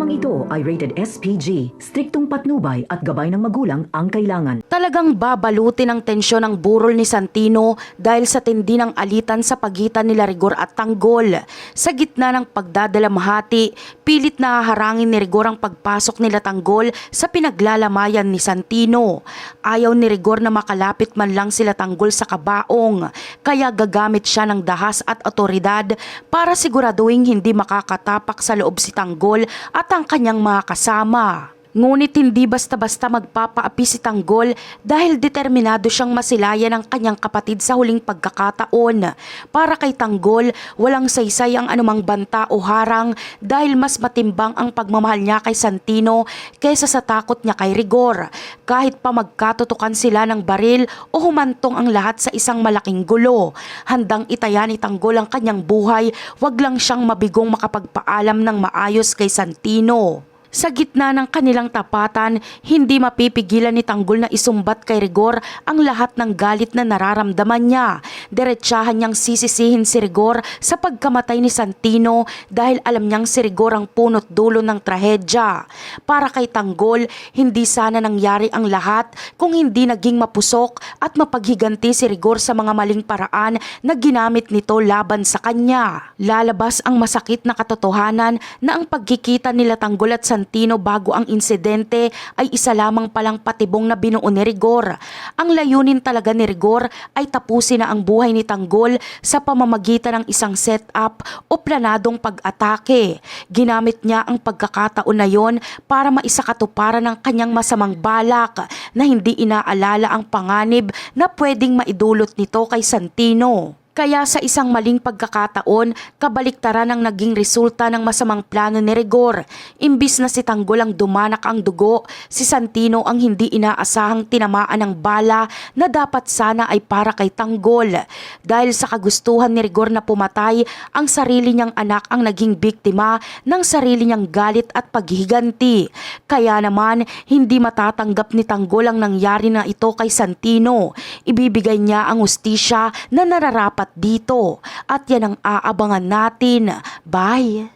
Programang ito ay rated SPG, striktong patnubay at gabay ng magulang ang kailangan. Talagang babalutin ang tensyon ng burol ni Santino dahil sa tindi ng alitan sa pagitan nila Rigor at Tanggol. Sa gitna ng pagdadalamhati, pilit na haharangin ni Rigor ang pagpasok nila Tanggol sa pinaglalamayan ni Santino. Ayaw ni Rigor na makalapit man lang sila Tanggol sa kabaong, kaya gagamit siya ng dahas at otoridad para siguraduhin hindi makakatapak sa loob si Tanggol at ang kanyang mga kasama. Ngunit hindi basta-basta magpapaapi si Tanggol dahil determinado siyang masilayan ang kanyang kapatid sa huling pagkakataon. Para kay Tanggol, walang saysay ang anumang banta o harang dahil mas matimbang ang pagmamahal niya kay Santino kaysa sa takot niya kay Rigor. Kahit pa magkatutukan sila ng baril o humantong ang lahat sa isang malaking gulo, handang itaya ni Tanggol ang kanyang buhay, wag lang siyang mabigong makapagpaalam ng maayos kay Santino. Sa gitna ng kanilang tapatan, hindi mapipigilan ni Tanggol na isumbat kay Rigor ang lahat ng galit na nararamdaman niya. Diretsahan niyang sisisihin si Rigor sa pagkamatay ni Santino dahil alam niyang si Rigor ang punot dulo ng trahedya. Para kay Tanggol, hindi sana nangyari ang lahat kung hindi naging mapusok at mapaghiganti si Rigor sa mga maling paraan na ginamit nito laban sa kanya. Lalabas ang masakit na katotohanan na ang pagkikita nila Tanggol at Santino bago ang insidente ay isa lamang palang patibong na binuo ni Rigor. Ang layunin talaga ni Rigor ay tapusin na ang buhay ni Tanggol sa pamamagitan ng isang setup o planadong pag-atake. Ginamit niya ang pagkakataon na yon para maisakatuparan ng kanyang masamang balak na hindi inaalala ang panganib na pwedeng maidulot nito kay Santino. Kaya sa isang maling pagkakataon, kabaliktaran ang naging resulta ng masamang plano ni Rigor. Imbis na si Tanggol ang dumanak ang dugo, si Santino ang hindi inaasahang tinamaan ng bala na dapat sana ay para kay Tanggol. Dahil sa kagustuhan ni Rigor na pumatay, ang sarili niyang anak ang naging biktima ng sarili niyang galit at paghihiganti. Kaya naman, hindi matatanggap ni Tanggol ang nangyari na ito kay Santino. Ibibigay niya ang hustisya na nararapat dito at yan ang aabangan natin. Bye!